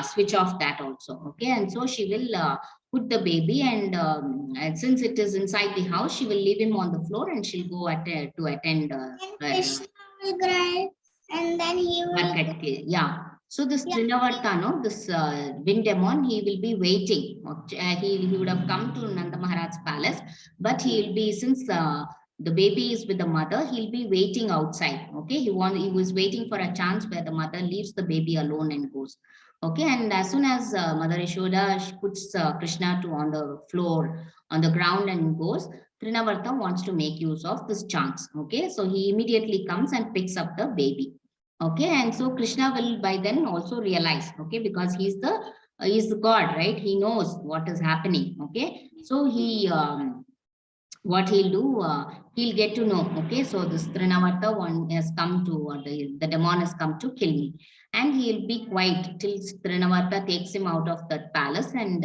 switch off that also. Okay, and so she will put the baby, and since it is inside the house, she will leave him on the floor and she'll go to attend Krishna will cry, and then he will market. Yeah. So this Trinavarta, no, this wind demon, he will be waiting. He would have come to Nanda Maharaj's palace, but he will be, since the baby is with the mother, he'll be waiting outside. Okay, he was waiting for a chance where the mother leaves the baby alone and goes. Okay, and as soon as Mother Yashoda puts Krishna on the floor, on the ground, and goes, Trinavarta wants to make use of this chance. Okay, so he immediately comes and picks up the baby. Okay, and so Krishna will by then also realize, okay, because he's the god, right? He knows what is happening. Okay, so what he'll do, he'll get to know, okay, so this Trinavarta one has come to, or the demon has come to kill me, and he'll be quiet till Trinavarta takes him out of that palace, and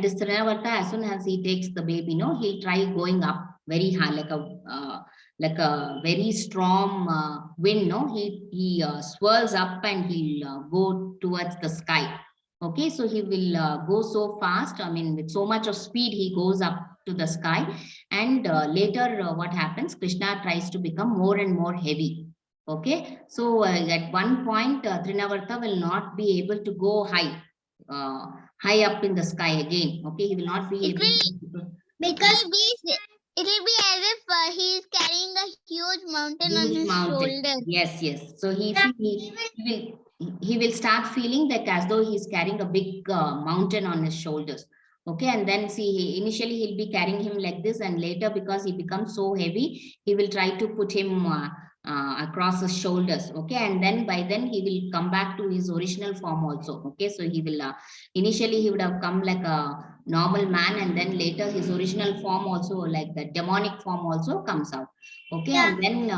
this Trinavarta, as soon as he takes the baby, he'll try going up very high, like a very strong wind, he swirls up and he'll go towards the sky. Okay, so he will go so fast, I mean, with so much of speed, he goes up to the sky, and later what happens, Krishna tries to become more and more heavy. Okay, so at one point, Trinavarta will not be able to go high up in the sky again. Okay, he will not be able to, Because It will be as if he is carrying a huge mountain on huge his mountain. shoulder. Yes, yes. So he will start feeling that as though he's carrying a big mountain on his shoulders. Okay, and then see, initially he'll be carrying him like this, and later, because he becomes so heavy, he will try to put him across his shoulders. Okay, and then by then he will come back to his original form also. Okay, so he will initially he would have come like a normal man, and then later his original form also, like the demonic form also comes out. Okay, Yeah. and then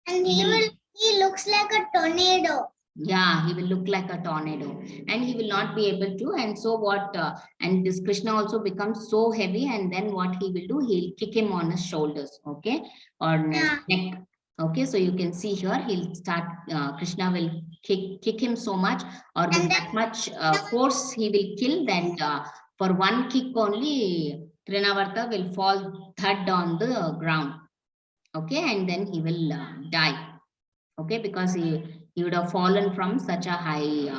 and he looks like a tornado. yeah, he will look like a tornado, and he will not be able to. And so what? And this Krishna also becomes so heavy, and then what he will do? He'll kick him on his shoulders, okay, or on his Yeah. neck. Okay, so you can see here, he'll start. Krishna will kick him so much, or with And that much force, he will kill. Then for one kick only, Trinavarta will fall thud on the ground. Okay, and then he will die. Okay, because he would have fallen from such a high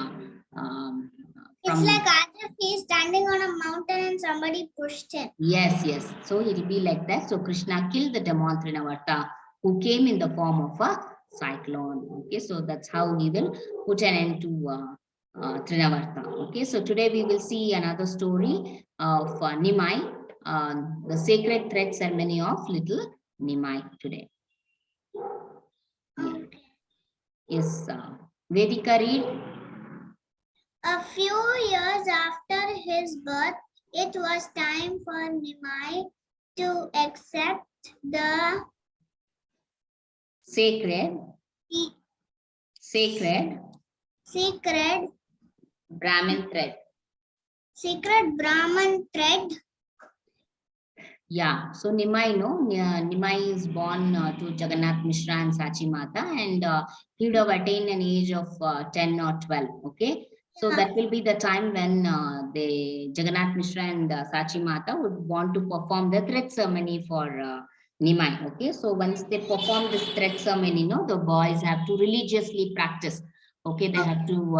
It's from like as if he's standing on a mountain and somebody pushed him. yes, so it'll be like that. So Krishna killed the demon Trinavarta, who came in the form of a cyclone. Okay, so that's how he will put an end to Trinavarta. Okay, so today we will see another story of Nimai, the sacred thread ceremony of little Nimai today. Yeah. Yes, Vedika, read. A few years after his birth, it was time for Nimai to accept the Sacred secret Brahmin thread. Brahman thread. Yeah, so Nimai, Nimai is born to Jagannath Mishra and Sachi Mata, and he would have attained an age of 10 or 12. Okay, so that will be the time when the Jagannath Mishra and Sachi Mata would want to perform the thread ceremony for Nimai. Okay, so once they perform this thread ceremony, the boys have to religiously practice. Okay, they have to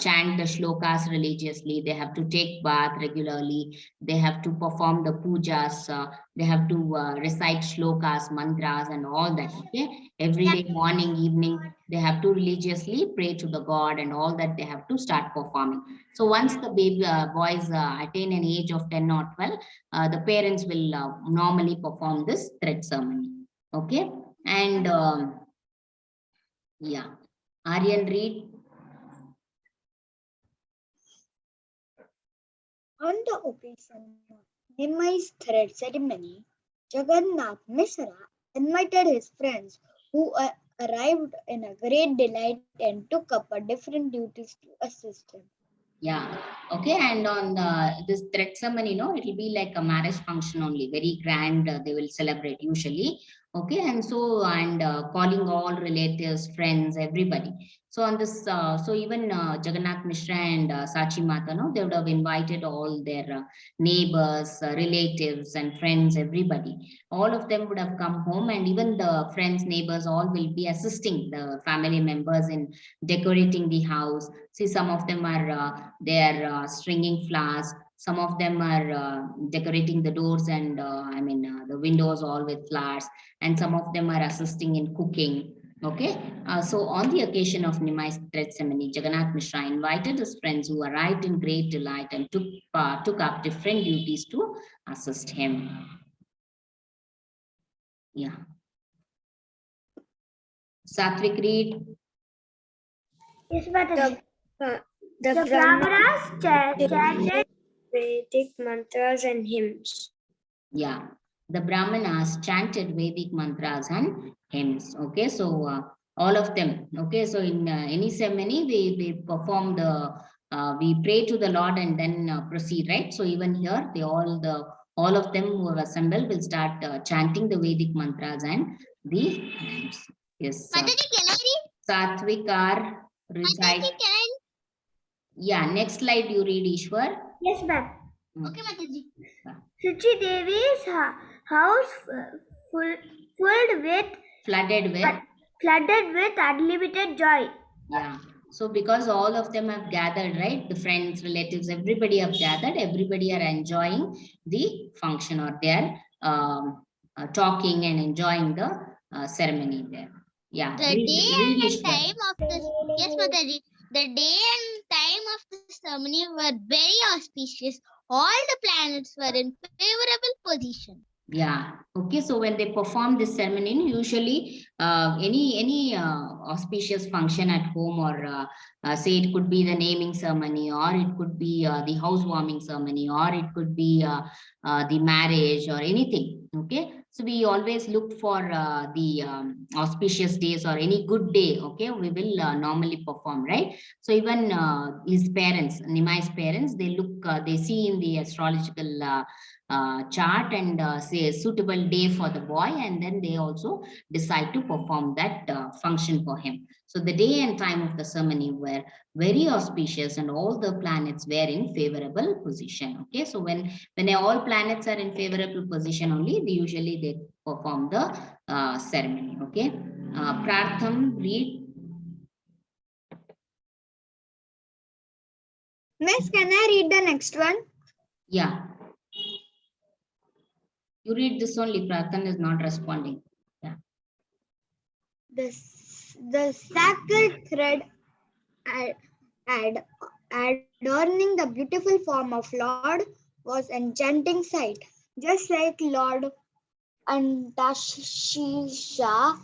chant the shlokas religiously. They have to take bath regularly. They have to perform the pujas. They have to recite shlokas, mantras, and all that. Okay, every day, morning, evening, they have to religiously pray to the god, and all that they have to start performing. So once the baby boys attain an age of 10 or 12, the parents will normally perform this thread ceremony. Okay, and yeah, Aryan, read. On the occasion of Nimai's thread ceremony, Jagannath Mishra invited his friends, who arrived in a great delight and took up different duties to assist him. Yeah. Okay. And on this thread ceremony, it will be like a marriage function only, very grand. They will celebrate usually. Okay. And so, and calling all relatives, friends, everybody. So on this, so even Jagannath Mishra and Sachi Mata, they would have invited all their neighbors, relatives, and friends, everybody. All of them would have come home, and even the friends, neighbors, all will be assisting the family members in decorating the house. See, some of them are stringing flowers. Some of them are decorating the doors and the windows all with flowers. And some of them are assisting in cooking. Okay, so on the occasion of Nimai's thread ceremony, Jagannath Mishra invited his friends, who arrived in great delight and took up different duties to assist him. Yeah. Satvik, read. Yes, Mataji. The Brahmanas chanted Vedic mantras and hymns. Yeah, the Brahmanas chanted Vedic mantras and hymns. Okay, so all of them. Okay, so in any ceremony, we perform we pray to the Lord and then proceed, right? So even here, all of them who have assembled will start chanting the Vedic mantras and the hymns. Yes. Mataji, can I read? Satvik are recite. Mataji, can I? Yeah, next slide you read, Ishwar. Yes, ma'am. Mm. Okay, Mataji. Yeah. Suchi Devi's house Flooded with. flooded with unlimited joy. Yeah. So because all of them have gathered, right? The friends, relatives, everybody have gathered. Everybody are enjoying the function, or they're talking and enjoying the ceremony there. Yeah. The Read, day read and Ishwar. time of the yes, Mataji. The day and time of the ceremony were very auspicious. All the planets were in favorable position. Yeah. Okay. So when they perform this ceremony, usually any auspicious function at home, or say it could be the naming ceremony, or it could be the housewarming ceremony, or it could be the marriage or anything. Okay. So we always look for the auspicious days or any good day. Okay. We will normally perform, right? So even his parents, Nimai's parents, they look, they see in the astrological chart and say a suitable day for the boy, and then they also decide to perform that function for him. So the day and time of the ceremony were very auspicious, and all the planets were in favorable position. Okay, so when all planets are in favorable position only, they perform the ceremony. Okay, Pratham, read. Miss, can I read the next one? Yeah. You read this only. Pratham is not responding. Yeah. The sacred thread adorning the beautiful form of Lord was enchanting sight. Just like Lord Anantashesha,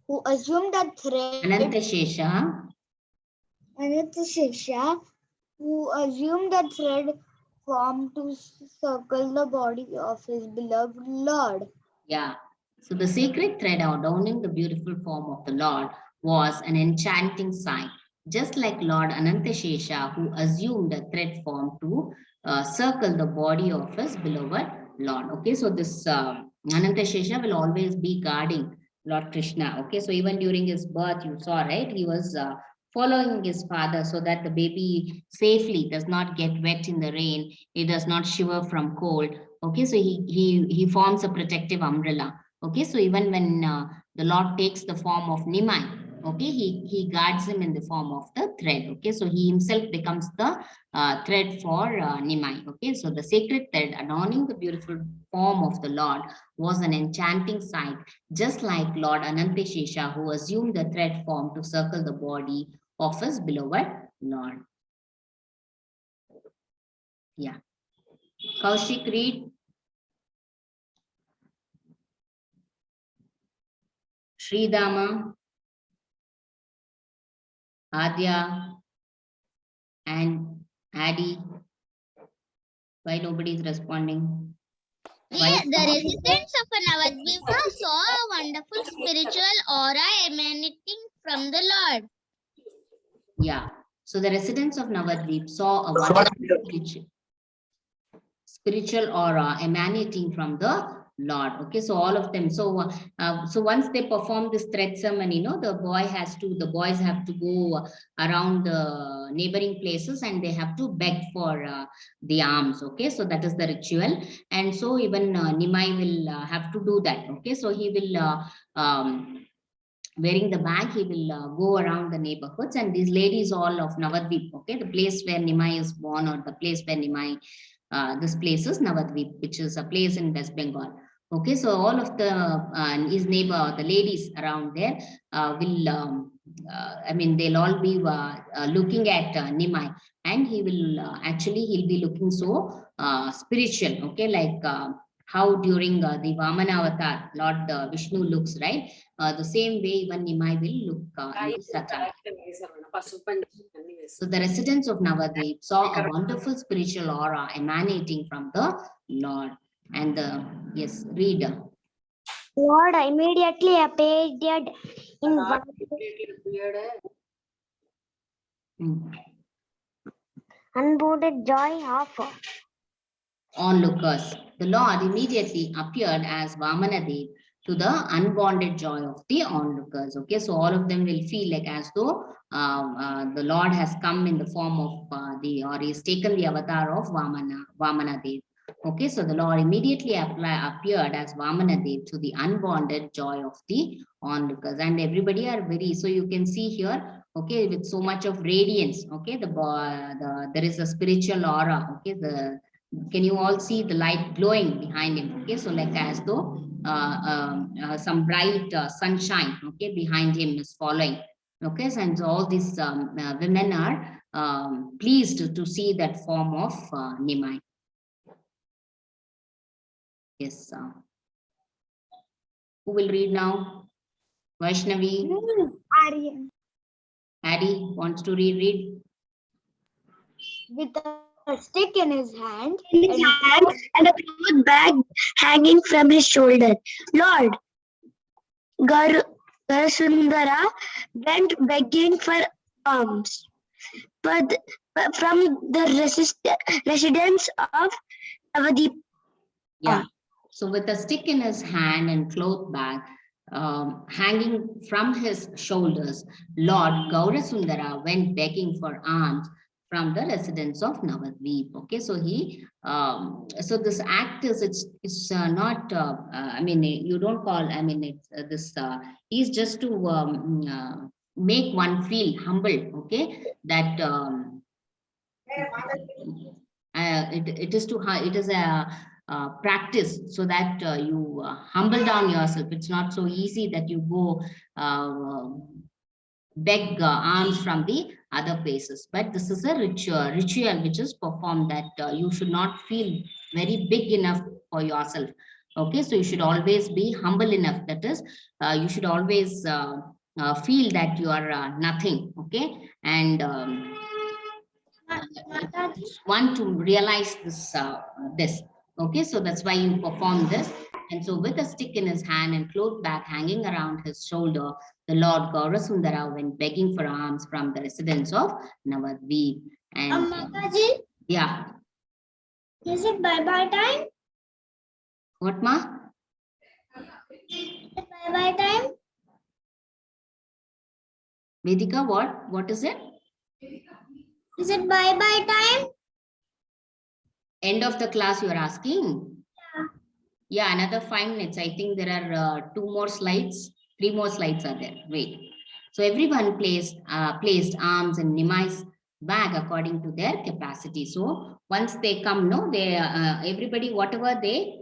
who assumed the thread. Anantashesha, who assumed the thread form to circle the body of his beloved Lord. Yeah. So the sacred thread adorning the beautiful form of the Lord was an enchanting sight, just like Lord Anantashesha, who assumed a thread form to circle the body of his beloved Lord. Okay, so this Anantashesha will always be guarding Lord Krishna. Okay, so even during his birth, you saw, right? He was following his father so that the baby safely does not get wet in the rain. He does not shiver from cold. Okay, so he forms a protective umbrella. Okay, so even when the Lord takes the form of Nimai, okay, he guards him in the form of the thread. Okay, so he himself becomes the thread for Nimai. Okay, so the sacred thread adorning the beautiful form of the Lord was an enchanting sight, just like Lord Anantashesha, who assumed the thread form to circle the body of his beloved Lord. Yeah. Kaushik, read. Sridama, Adya, and Addy. Why nobody is responding? Yeah, the residents of Navadvipa saw a wonderful spiritual aura emanating from the Lord. Yeah. So the residents of Navadvip saw a wonderful spiritual aura emanating from the Lord. Okay, so all of them. So once they perform this thread ceremony, the boys have to go around the neighboring places, and they have to beg for the alms. Okay, so that is the ritual. And so even Nimai will have to do that. Okay, so he will wearing the bag, he will go around the neighborhoods, and these ladies all of Navadvip, okay, the place where Nimai is born, or the place where Nimai, this place is Navadvip, which is a place in West Bengal. Okay, so all of his neighbor, the ladies around there will, they'll all be looking at Nimai, and he will he'll be looking so spiritual, okay, like how during the Vamana avatar, Lord Vishnu looks, right? The same way even Nimai will look in such a. So the residents of Navadvip saw a wonderful spiritual aura emanating from the Lord. And yes, read. Lord immediately appeared in unbounded joy of onlookers. The Lord immediately appeared as Vamanadev to the unbounded joy of the onlookers. Okay, so all of them will feel like as though the Lord has come in the form of or he's taken the avatar of Vamanadev. Okay, so the Lord immediately appeared as Vamanadev to the unbounded joy of the onlookers, and everybody are very. So you can see here, okay, with so much of radiance. Okay, there is a spiritual aura. Okay, can you all see the light glowing behind him? Okay, so like as though some bright sunshine, okay, behind him is following. Okay, and so all these women are pleased to see that form of Nimai. Yes. Who will read now? Vaishnavi, Aryan. Addy wants to read. With a stick in his hand and a cloth bag hanging from his shoulder. Lord Garasundara went begging for alms, but from the residents of Navadip. Yeah. So with a stick in his hand and cloth bag hanging from his shoulders, Lord Gaurasundara went begging for alms from the residents of Navadvip. Okay, so he, so this act is, it's not, I mean, you don't call, I mean, it's this, he's just to make one feel humble, okay, that it is a practice so that you humble down yourself. It's not so easy that you go beg alms from the other places, but this is a ritual which is performed, that you should not feel very big enough for yourself. Okay, so you should always be humble enough, that is you should always feel that you are nothing. Okay, and want to realize this. Okay, so that's why you perform this. And so with a stick in his hand and cloth bag hanging around his shoulder, the Lord Gaurasundara went begging for alms from the residents of Navadvip. And Mataji, yeah, is it bye-bye time? what ma? Bye-bye time? Vedika, what is it? Is it bye-bye time? End of the class you are asking? Yeah, another 5 minutes. I think there are 2 more slides, 3 more slides are there. Wait. So everyone placed arms in Nimai's bag according to their capacity. So once they come, no, they everybody whatever they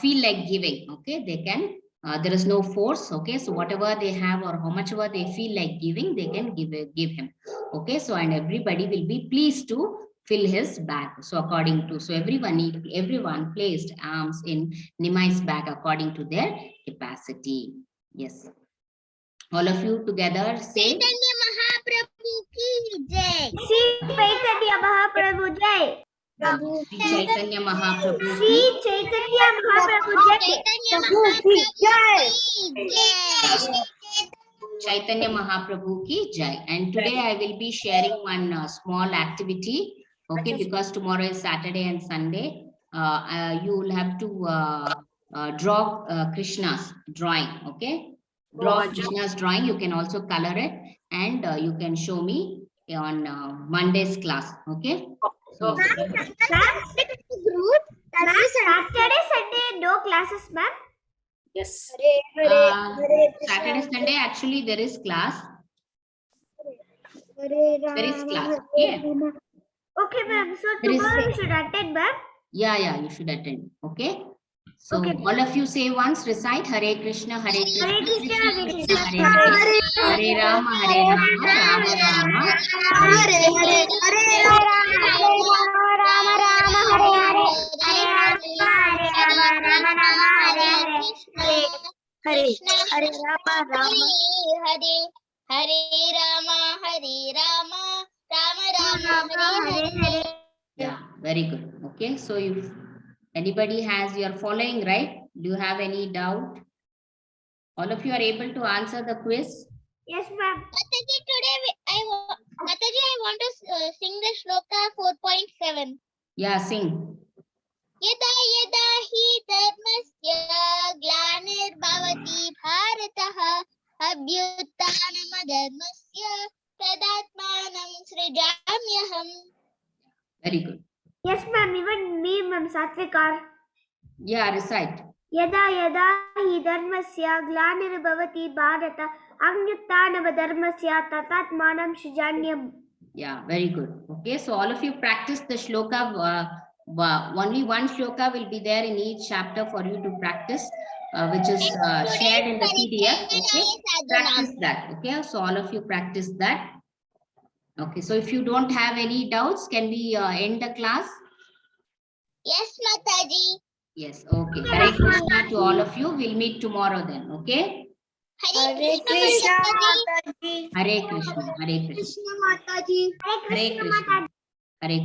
feel like giving, okay, they can. There is no force, okay. So whatever they have or how much ever they feel like giving, they can give him, okay. So and everybody will be pleased to fill his bag. So according to, so everyone placed arms in Nimai's bag according to their capacity. Yes. All of you together say. Chaitanya Mahaprabhu ki jai. Sri Chaitanya Mahaprabhu jai. Sri Chaitanya Mahaprabhu. Sri Chaitanya Mahaprabhu jai. Chaitanya Mahaprabhu ki jai. And today I will be sharing one small activity. Okay, because tomorrow is Saturday and Sunday. You will have to draw Krishna's drawing. Okay, draw Krishna's drawing. You can also color it, and you can show me on Monday's class. Okay. So, Saturday, Sunday, no classes, ma'am. Yes. Saturday, Sunday, actually there is class. There is class. Yeah. Okay, ma'am. So There is- tomorrow we should attend, ma'am. Yeah, you should attend. Okay. So Okay. all of you say once, recite Hare Krishna, Hare Krishna, Hare Krishna, Hare Krishna, Krishna, Hare Hare, Hare Rama, Rama, Rama, Hare Hare. Rama Rama, Hare Hare, Hare Rama, Rama Krishna Hare Rama, Rama. Hare Hare Rama, Rama Rama, Hare Hare. Yeah, very good. Okay, so if anybody has, you are following, right? Do you have any doubt? All of you are able to answer the quiz? Yes, ma'am. Mataji, today Mataji, I want to sing the shloka 4.7. Yeah, sing. यदा यदा हि धर्मस्य ग्लानिर्भवति भारतः अभ्युत्थानमधर्मस्य तदात्मानं सृजाम्यहम्. Very good. Yes, ma'am. Even me, ma'am, Satvikar. Yeah, recite. यदा यदा हि धर्मस्य ग्लानिर्भवति Bharat अभ्युत्थानमधर्मस्य तदात्मानं सृजाम्यहम्. Yeah, very good. Okay, so all of you practice the shloka. Only one shloka will be there in each chapter for you to practice, which is shared in the PDF. Okay, practice that. Okay, so all of you practice that. Okay, so if you don't have any doubts, can we end the class? Yes, Mataji. Yes, okay. Hare Krishna to all of you. We'll meet tomorrow then. Okay, Hare Krishna, Mataji. Hare Krishna, Hare Krishna, Krishna Mataji. Hare Krishna, Hare Krishna.